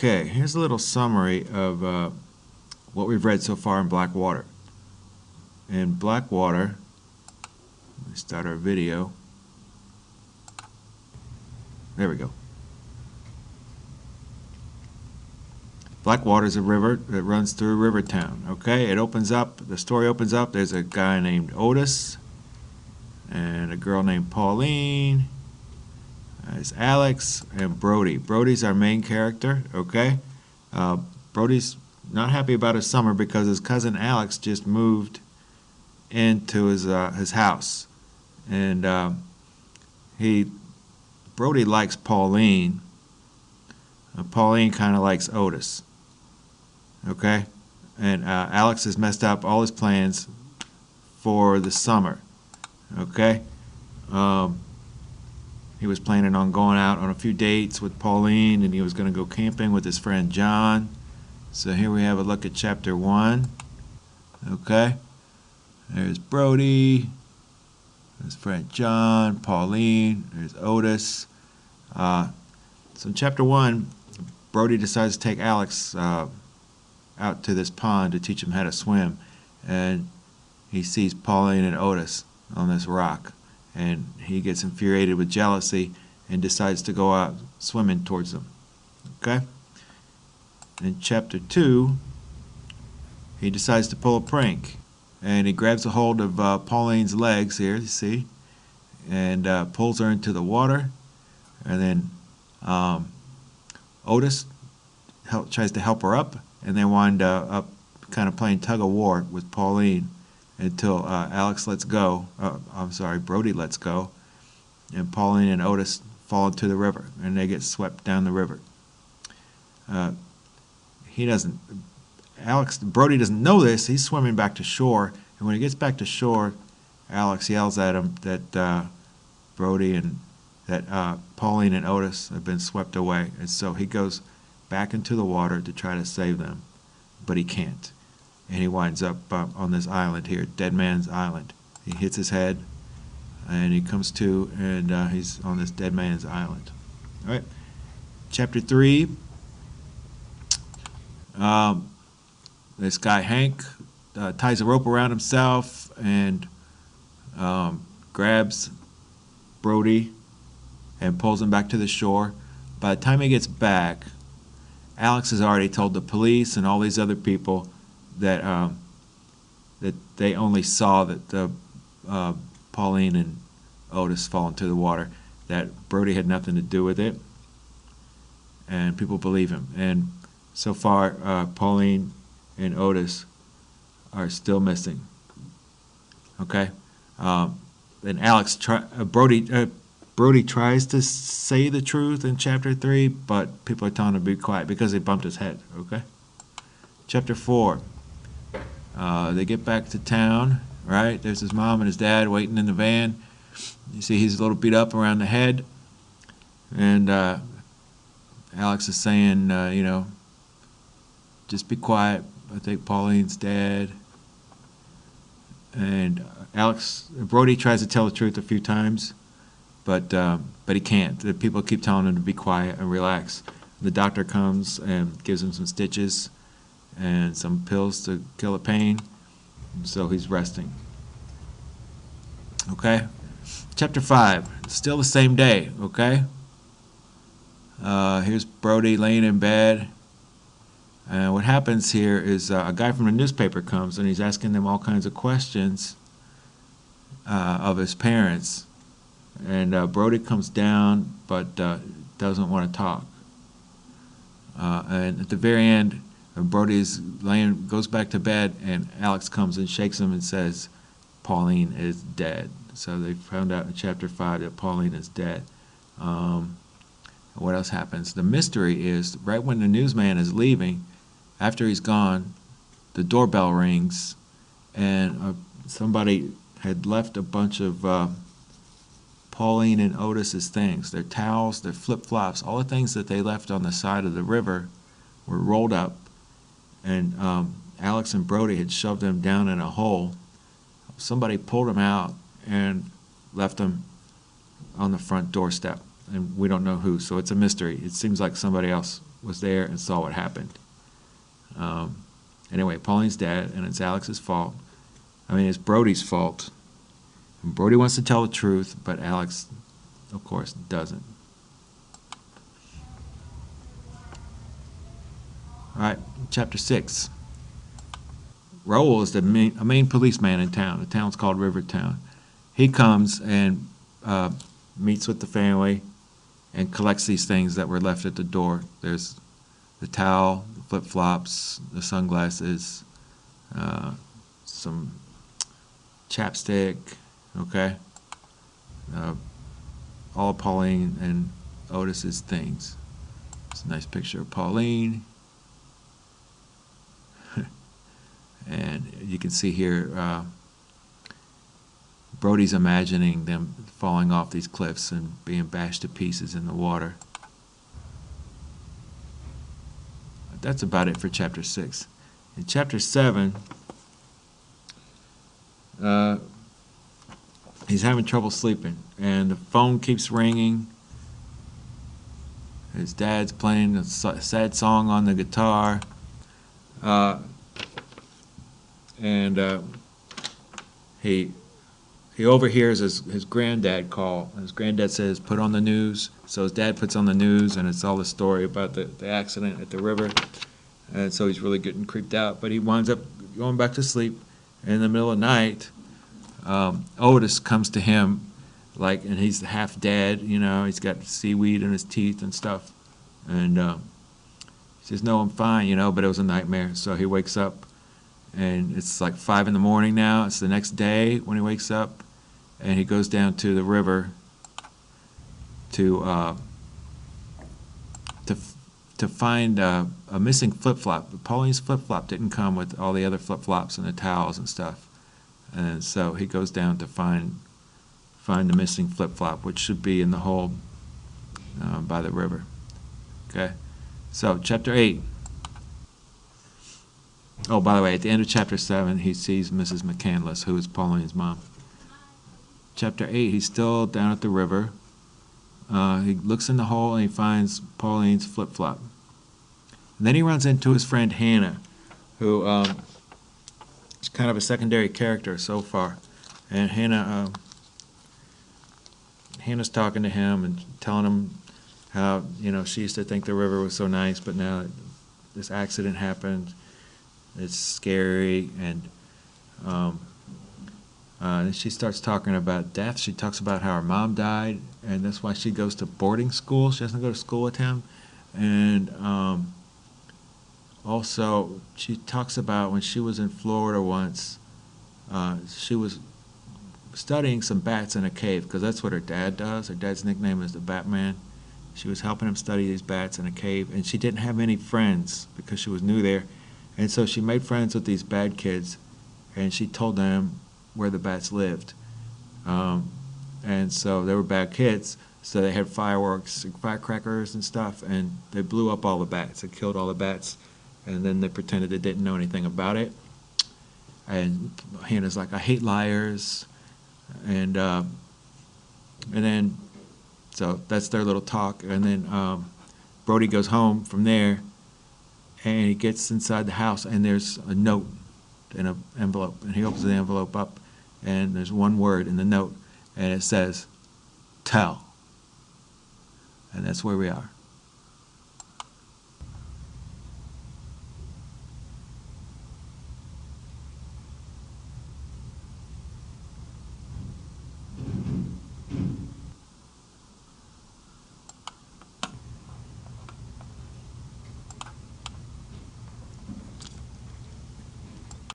Okay, here's a little summary of what we've read so far in Blackwater. In Blackwater, let me start our video. There we go. Blackwater is a river that runs through Rivertown. Okay, it opens up, the story opens up, there's a guy named Otis and a girl named Pauline. There's Alex and Brody. Brody's our main character, okay? Brody's not happy about his summer because his cousin Alex just moved into his house. And Brody likes Pauline. Pauline kind of likes Otis. Okay? And Alex has messed up all his plans for the summer. Okay? He was planning on going out on a few dates with Pauline, and he was going to go camping with his friend John. So here we have a look at chapter 1. Okay? There's Brody, his friend John, Pauline, there's Otis. So in chapter 1, Brody decides to take Alex out to this pond to teach him how to swim, and he sees Pauline and Otis on this rock, and he gets infuriated with jealousy and decides to go out swimming towards them. Okay? In chapter 2, he decides to pull a prank, and he grabs a hold of Pauline's legs here, you see, and pulls her into the water, and then Otis tries to help her up, and they wind up kind of playing tug-of-war with Pauline until Alex lets go. Brody lets go, and Pauline and Otis fall into the river, and they get swept down the river. Brody doesn't know this. He's swimming back to shore, and when he gets back to shore, Alex yells at him that Pauline and Otis have been swept away, and so he goes back into the water to try to save them, but he can't, and he winds up on this island here, Dead Man's Island. He hits his head, and he comes to, and he's on this Dead Man's Island. All right, chapter 3. This guy Hank ties a rope around himself and grabs Brody and pulls him back to the shore. By the time he gets back, Alex has already told the police and all these other people that they only saw that Pauline and Otis fall into the water, that Brody had nothing to do with it, and people believe him. And so far, Pauline and Otis are still missing. Okay, and Brody tries to say the truth in chapter 3, but people are telling him to be quiet because he bumped his head. Okay, chapter 4. They get back to town. Right, there's his mom and his dad waiting in the van. You see he's a little beat up around the head, and Alex is saying, just be quiet. I think Pauline's dead. And Brody tries to tell the truth a few times, but he can't. The people keep telling him to be quiet and relax. The doctor comes and gives him some stitches and some pills to kill the pain, so he's resting. Okay? Chapter 5. Still the same day, okay? Here's Brody laying in bed. And what happens here is a guy from the newspaper comes, and he's asking them all kinds of questions of his parents. And Brody comes down, but doesn't want to talk. And at the very end, Brody's goes back to bed, and Alex comes and shakes him and says, Pauline is dead. So they found out in chapter 5 that Pauline is dead. What else happens? The mystery is, right when the newsman is leaving, after he's gone, the doorbell rings, and somebody had left a bunch of Pauline and Otis's things. Their towels, their flip-flops, all the things that they left on the side of the river were rolled up, and Alex and Brody had shoved them down in a hole. Somebody pulled them out and left them on the front doorstep, and we don't know who, so it's a mystery. It seems like somebody else was there and saw what happened. Anyway, Pauline's dead, and it's Alex's fault. I mean, it's Brody's fault. And Brody wants to tell the truth, but Alex, of course, doesn't. All right, chapter 6. Raoul is a main policeman in town. The town's called Rivertown. He comes and meets with the family and collects these things that were left at the door. There's the towel, the flip-flops, the sunglasses, some chapstick, okay? All Pauline and Otis's things. It's a nice picture of Pauline. And you can see here, Brody's imagining them falling off these cliffs and being bashed to pieces in the water. That's about it for chapter 6. In chapter 7, he's having trouble sleeping, and the phone keeps ringing. His dad's playing a sad song on the guitar. He overhears his granddad call. His granddad says, "Put on the news." So his dad puts on the news, and it's all the story about the accident at the river. And so he's really getting creeped out. But he winds up going back to sleep. And in the middle of the night, Otis comes to him, and he's half dead. He's got seaweed in his teeth and stuff. And he says, "No, I'm fine," but it was a nightmare. So he wakes up. And it's like 5 in the morning now. It's the next day when he wakes up, and he goes down to the river to find a missing flip-flop. Pauline's flip-flop didn't come with all the other flip-flops and the towels and stuff, and so he goes down to find the missing flip-flop, which should be in the hole by the river. Okay, so chapter 8. Oh, by the way, at the end of chapter 7, he sees Mrs. McCandless, who is Pauline's mom. Chapter 8, he's still down at the river. He looks in the hole and he finds Pauline's flip-flop. And then he runs into his friend Hannah, who is kind of a secondary character so far. And Hannah's talking to him and telling him how, she used to think the river was so nice, but now this accident happened. It's scary, and she starts talking about death. She talks about how her mom died, and that's why she goes to boarding school. She doesn't go to school with him. And also, she talks about when she was in Florida once, she was studying some bats in a cave, because that's what her dad does. Her dad's nickname is the Batman. She was helping him study these bats in a cave, and she didn't have any friends because she was new there. And so she made friends with these bad kids, and she told them where the bats lived. And so they were bad kids, so they had fireworks, firecrackers and stuff, and they blew up all the bats. They killed all the bats, and then they pretended they didn't know anything about it. And Hannah's like, "I hate liars." And then, so that's their little talk. And then Brody goes home from there, and he gets inside the house, and there's a note in an envelope. And he opens the envelope up, and there's one word in the note, and it says, "Tell." And that's where we are.